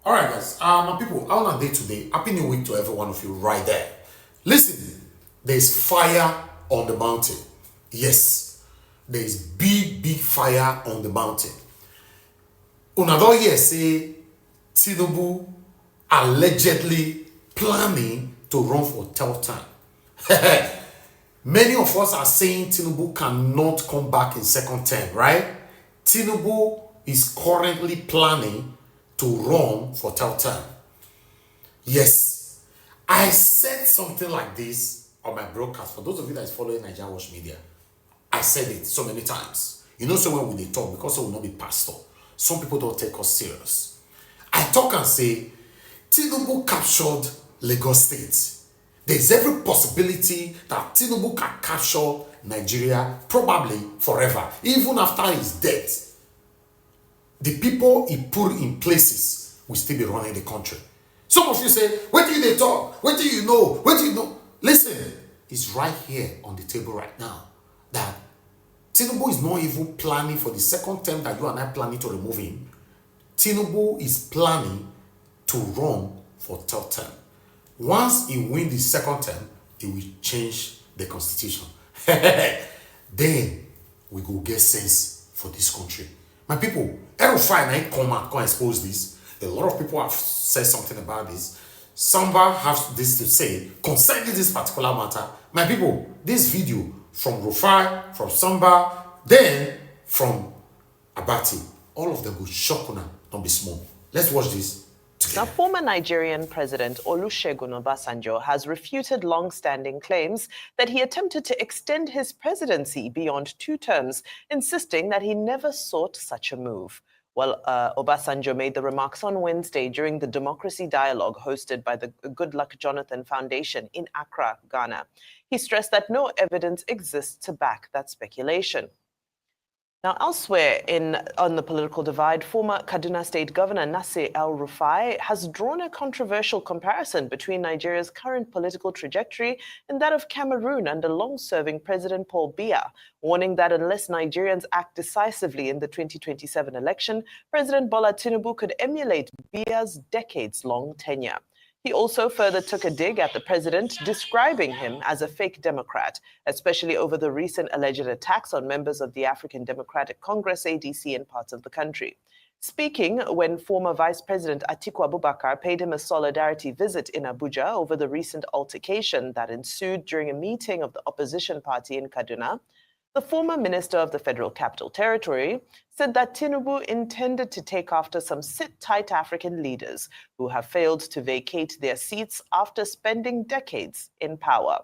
All right, guys. My people, how on a day today? Happy New Week to every one of you right there. Listen, there's fire on the mountain. Yes, there's big fire on the mountain. Una don hear say Tinubu allegedly planning to run for third term. Many of us are saying Tinubu cannot come back in second term, right? Tinubu is currently planning to run for third term. Yes, I said something like this on my broadcast. For those of you that is following NWATCH media, I said it so many times. You know, so when we talk, because we will not be pastor, some people don't take us serious. I talk and say, Tinubu captured Lagos State. There's every possibility that Tinubu can capture Nigeria, probably forever. Even after his death, the people he put in places will still be running the country. Some of you say, where do they talk? Where do you know? Where do you know? Listen, it's right here on the table right now that Tinubu is not even planning for the second term that you and I planning to remove him. Tinubu is planning to run for third term. Once he wins the second term, he will change the constitution. Then we go get sense for this country. My people, Erufai and I come expose this. A lot of people have said something about this. Samba has this to say concerning this particular matter. My people, this video from Rufai, from Samba, then from Abati, all of them will shock una, don't be small. Let's watch this together. Now, former Nigerian President Olusegun Obasanjo has refuted long-standing claims that he attempted to extend his presidency beyond 2 terms, insisting that he never sought such a move. Well, Obasanjo made the remarks on Wednesday during the Democracy Dialogue hosted by the Goodluck Jonathan Foundation in Accra, Ghana. He stressed that no evidence exists to back that speculation. Now, elsewhere on the political divide, former Kaduna State Governor Nasir El-Rufai has drawn a controversial comparison between Nigeria's current political trajectory and that of Cameroon under long-serving President Paul Biya, warning that unless Nigerians act decisively in the 2027 election, President Bola Tinubu could emulate Biya's decades-long tenure. He also further took a dig at the president, describing him as a fake Democrat, especially over the recent alleged attacks on members of the African Democratic Congress, ADC, in parts of the country. Speaking when former Vice President Atiku Abubakar paid him a solidarity visit in Abuja over the recent altercation that ensued during a meeting of the opposition party in Kaduna, the former Minister of the Federal Capital Territory said that Tinubu intended to take after some sit-tight African leaders who have failed to vacate their seats after spending decades in power.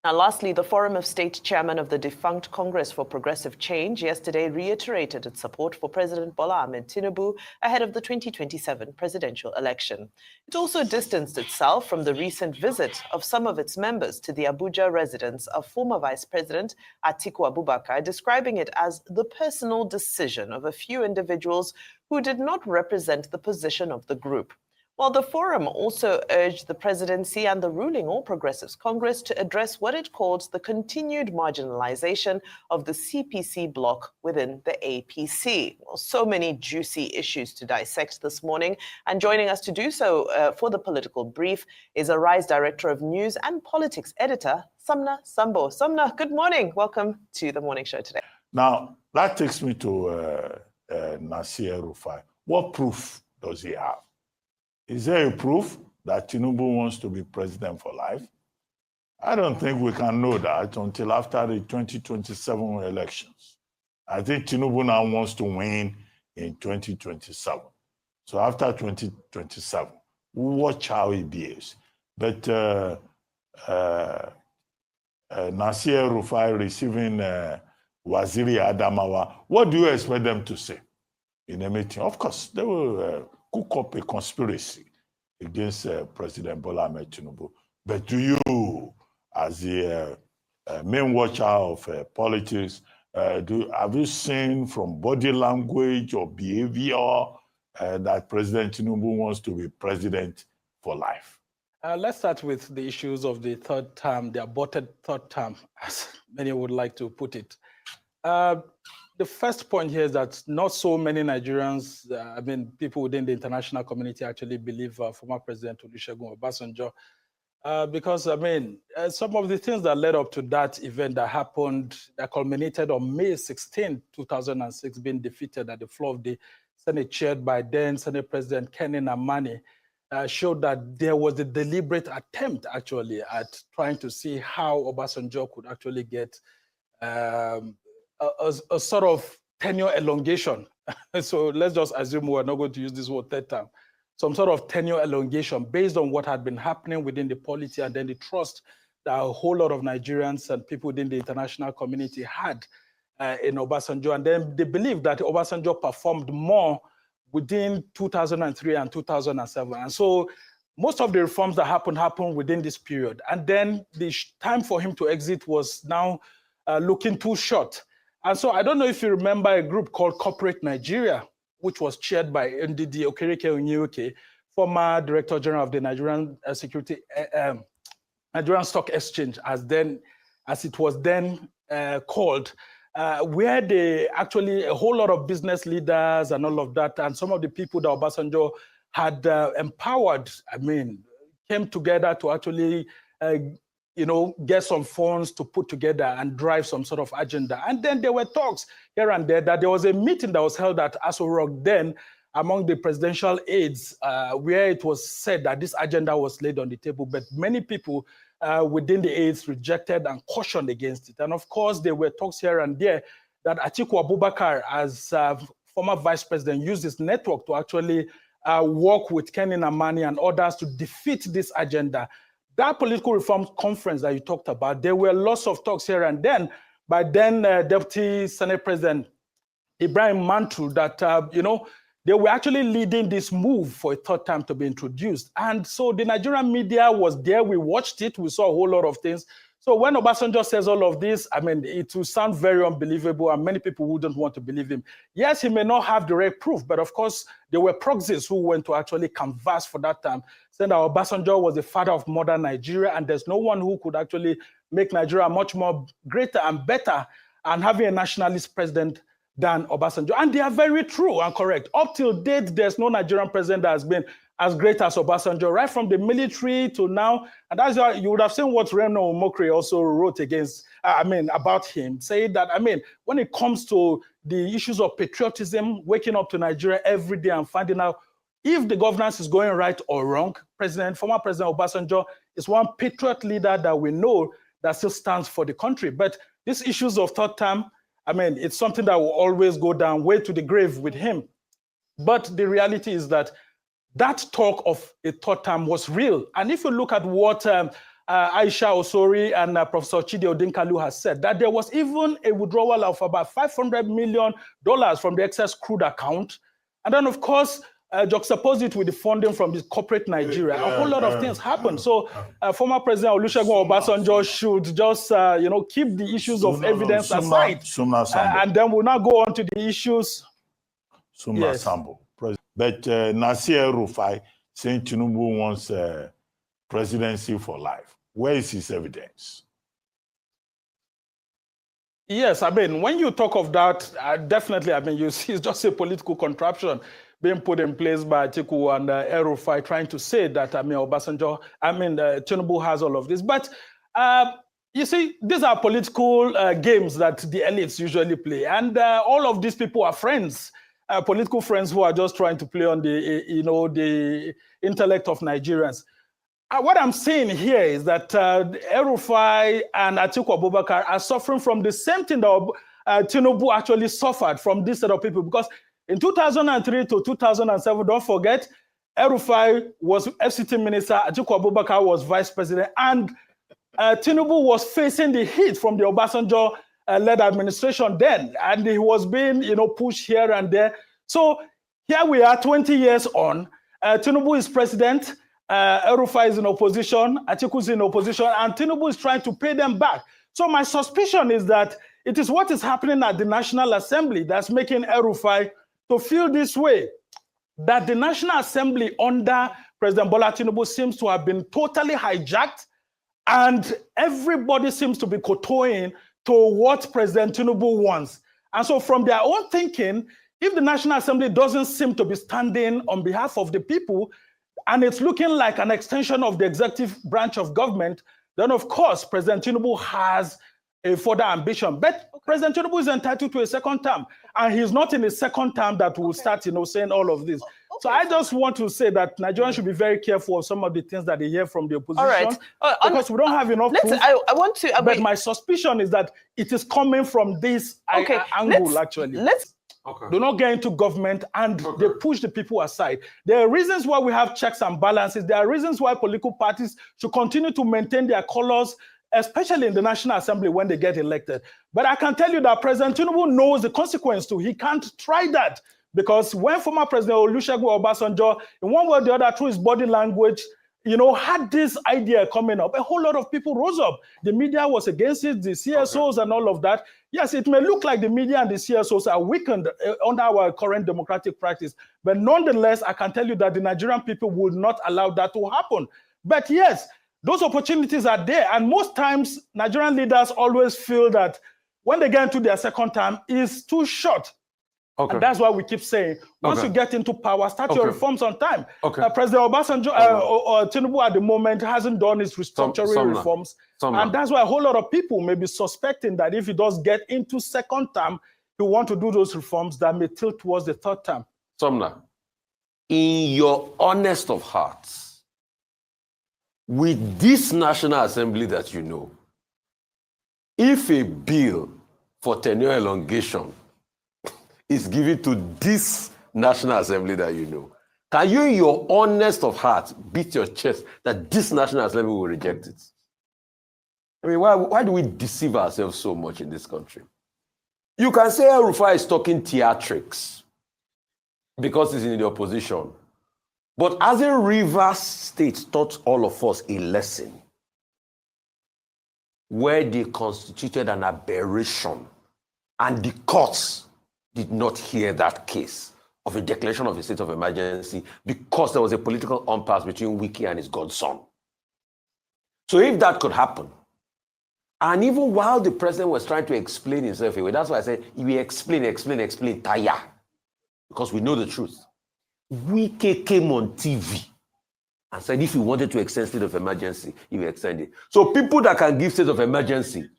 Now, lastly, the Forum of State chairman of the defunct Congress for Progressive Change yesterday reiterated its support for President Bola Ahmed Tinubu ahead of the 2027 presidential election. It also distanced itself from the recent visit of some of its members to the Abuja residence of former Vice President Atiku Abubakar, describing it as the personal decision of a few individuals who did not represent the position of the group. While the forum also urged the presidency and the ruling All Progressives Congress to address what it called the continued marginalization of the CPC bloc within the APC. Well, so many juicy issues to dissect this morning. And joining us to do so for the political brief is Arise Director of News and Politics Editor, Sumna Sambo. Sumna, good morning. Welcome to the morning show today. Now, that takes me to Nasir El-Rufai. What proof does he have? Is there a proof that Tinubu wants to be president for life? I don't think we can know that until after the 2027 elections. I think Tinubu now wants to win in 2027. So after 2027, we'll watch how he behaves. But Nasir El-Rufai receiving Waziri Adamawa, what do you expect them to say in a meeting? Of course, they will cook up a conspiracy against President Bola Ahmed Tinubu. But do you, as the main watcher of politics, have you seen from body language or behavior that President Tinubu wants to be president for life? Let's start with the issues of the third term, the aborted third term, as many would like to put it. the first point here is that not so many Nigerians, people within the international community actually believe former President Olusegun Obasanjo. Because, some of the things that led up to that event that happened, that culminated on May 16, 2006, being defeated at the floor of the Senate chaired by then Senate President Kenny Namani, showed that there was a deliberate attempt, actually, at trying to see how Obasanjo could actually get a sort of tenure elongation. So let's just assume we're not going to use this word third term. Some sort of tenure elongation based on what had been happening within the polity and then the trust that a whole lot of Nigerians and people within the international community had in Obasanjo. And then they believed that Obasanjo performed more within 2003 and 2007. And so most of the reforms that happened within this period. And then the time for him to exit was now looking too short. And so I don't know if you remember a group called Corporate Nigeria, which was chaired by Ndidi Okereke Onyeoke, former Director General of the Nigerian Nigerian Stock Exchange, as it was then called, where they actually, a whole lot of business leaders and all of that, and some of the people that Obasanjo had empowered, came together to actually get some funds to put together and drive some sort of agenda. And then there were talks here and there that there was a meeting that was held at Aso Rock then among the presidential aides, where it was said that this agenda was laid on the table, but many people within the aides rejected and cautioned against it. And of course, there were talks here and there that Atiku Abubakar, as former vice president, used his network to actually work with Kenny Namani and others to defeat this agenda. That political reform conference that you talked about, there were lots of talks here and then by then Deputy Senate President Ibrahim Mantul that, they were actually leading this move for a third time to be introduced. And so the Nigerian media was there. We watched it. We saw a whole lot of things. So when Obasanjo says all of this, it will sound very unbelievable and many people wouldn't want to believe him. Yes, he may not have direct proof, but of course, there were proxies who went to actually canvass for that time, saying that Obasanjo was the father of modern Nigeria and there's no one who could actually make Nigeria much more greater and better and having a nationalist president than Obasanjo. And they are very true and correct. Up till date, there's no Nigerian president that has been as great as Obasanjo, right from the military to now. And that's why you would have seen what Reno Omokri also wrote about him, saying that, when it comes to the issues of patriotism, waking up to Nigeria every day and finding out if the governance is going right or wrong, former President Obasanjo is one patriot leader that we know that still stands for the country. But these issues of third term, it's something that will always go down way to the grave with him. But the reality is that talk of a third term was real. And if you look at what Aisha Osori and Professor Chidi Odinkalu has said, that there was even a withdrawal of about $500 million from the excess crude account. And then, of course, juxtapose it with the funding from the corporate Nigeria. A whole lot of things happened. So former President Olusegun Obasanjo should just, keep the issues of evidence aside. And then we'll now go on to the issues. Yes. Sambo. But Nasir Rufai saying Tinubu wants presidency for life. Where is his evidence? Yes, when you talk of that, definitely, you see it's just a political contraption being put in place by Atiku and Rufai trying to say that, Obasanjo, Tinubu has all of this. But you see, these are political games that the elites usually play. And all of these people are friends. Political friends who are just trying to play on the intellect of Nigerians. What I'm saying here is that Rufai and Atiku Abubakar are suffering from the same thing that Tinubu actually suffered from this set of people. Because in 2003 to 2007, don't forget, Rufai was FCT minister, Atiku Abubakar was vice president, and Tinubu was facing the heat from the Obasanjo led administration then, and he was being, pushed here and there. So here we are 20 years on, Tinubu is president, Rufai is in opposition, Atiku is in opposition, and Tinubu is trying to pay them back. So my suspicion is that it is what is happening at the National Assembly that's making Rufai to feel this way, that the National Assembly under President Bola Tinubu seems to have been totally hijacked, and everybody seems to be kowtowing to what President Tinubu wants. And so from their own thinking, if the National Assembly doesn't seem to be standing on behalf of the people, and it's looking like an extension of the executive branch of government, then of course, President Tinubu has a further ambition. But President Tinubu is entitled to a second term, and he's not in his second term that will start, saying all of this. So I just want to say that Nigerians should be very careful of some of the things that they hear from the opposition. All right. Because we don't have enough proof. I want to... but my suspicion is that it is coming from this angle, actually. Do not get into government and they push the people aside. There are reasons why we have checks and balances. There are reasons why political parties should continue to maintain their colors, especially in the National Assembly when they get elected. But I can tell you that President Tinubu knows the consequence too. He can't try that. Because when former President Olusegun Obasanjo, in one way or the other, through his body language, had this idea coming up, a whole lot of people rose up. The media was against it, the CSOs and all of that. Yes, it may look like the media and the CSOs are weakened under our current democratic practice. But nonetheless, I can tell you that the Nigerian people will not allow that to happen. But yes, those opportunities are there. And most times, Nigerian leaders always feel that when they get into their second term, it's too short. And that's why we keep saying, once you get into power, start your reforms on time. President Obasanjo, Tinubu at the moment hasn't done his restructuring reforms. And that's why a whole lot of people may be suspecting that if he does get into second term, he want to do those reforms that may tilt towards the third term. Sumner, in your honest of hearts, with this National Assembly that you know, if a bill for tenure elongation is given to this National Assembly that you know, can you, in your honest of heart, beat your chest that this National Assembly will reject it? I mean, why do we deceive ourselves so much in this country? You can say El-Rufai is talking theatrics because he's in the opposition. But as a Rivers State taught all of us a lesson where they constituted an aberration and the courts did not hear that case of a declaration of a state of emergency because there was a political impasse between Wiki and his godson. So if that could happen, and even while the president was trying to explain himself away, that's why I said, he will explain, tire, because we know the truth. Wiki came on TV and said if he wanted to extend state of emergency, he will extend it. So people that can give state of emergency,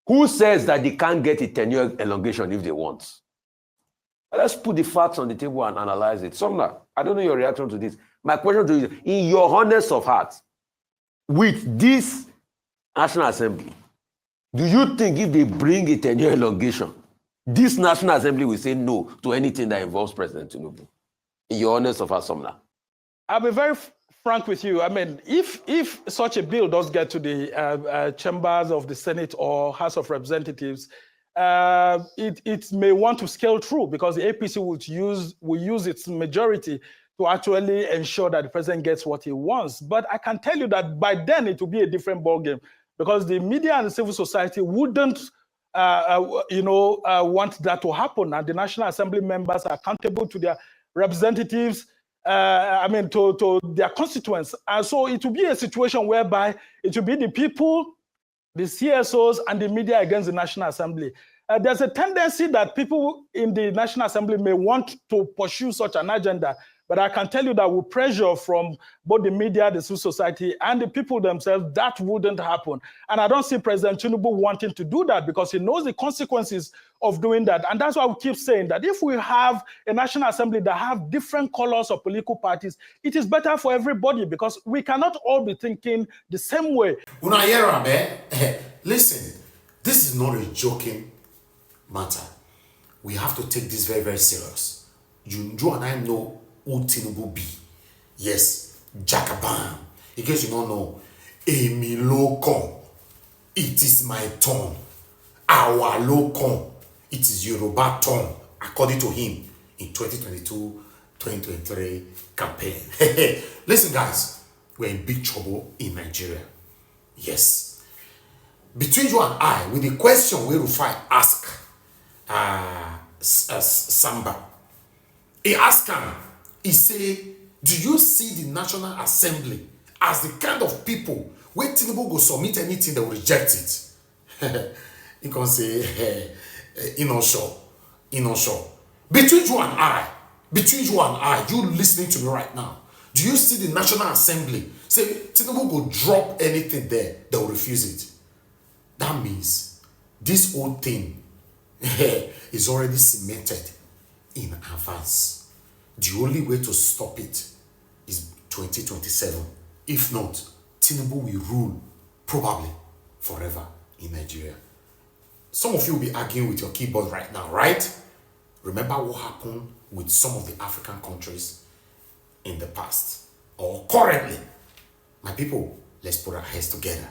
who says that they can't get a tenure elongation if they want? Let's put the facts on the table and analyze it. Sumner, I don't know your reaction to this. My question to you is, in your honest of heart, with this National Assembly, do you think if they bring a tenure elongation, this National Assembly will say no to anything that involves President Tinubu? In your honest of heart, Sumner. I'll be very frank with you. I mean, if such a bill does get to the chambers of the Senate or House of Representatives, it may want to scale through because the APC will use its majority to actually ensure that the president gets what he wants. But I can tell you that by then it will be a different ballgame because the media and the civil society wouldn't want that to happen. And the National Assembly members are accountable to their representatives, to their constituents. And so it will be a situation whereby it will be the people, the CSOs, and the media against the National Assembly. There's a tendency that people in the National Assembly may want to pursue such an agenda, but I can tell you that with pressure from both the media, the civil society, and the people themselves, that wouldn't happen. And I don't see President Tinubu wanting to do that because he knows the consequences of doing that. And that's why we keep saying that if we have a National Assembly that have different colors of political parties, it is better for everybody because we cannot all be thinking the same way. Listen, this is not a joking matter. We have to take this very, very serious. You and I know who Tinubu be. Yes, Jacobin. In case you don't know, Emi Lokon. It is my turn. Our Lokon. It is Yoruba turn, according to him, in 2022-2023 campaign. Listen, guys, we're in big trouble in Nigeria. Yes. Between you and I, with the question where Rufai ask Samba, he asked him, he say, do you see the National Assembly as the kind of people where Tinubu go submit anything that will reject it? He can say, sure. Between you and I, you listening to me right now, do you see the National Assembly say Tinubu go drop anything there, they will refuse it? That means this whole thing is already cemented in advance. The only way to stop it is 2027. If not, Tinubu will rule probably forever in Nigeria. Some of you will be arguing with your keyboard right now, right? Remember what happened with some of the African countries in the past or currently. My people, let's put our heads together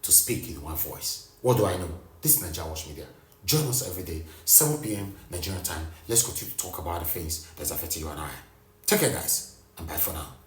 to speak in one voice. What do I know? This is NWATCH Media. Join us every day, 7 p.m. Nigerian time. Let's continue to talk about the things that's affecting you and I. Take care, guys, and bye for now.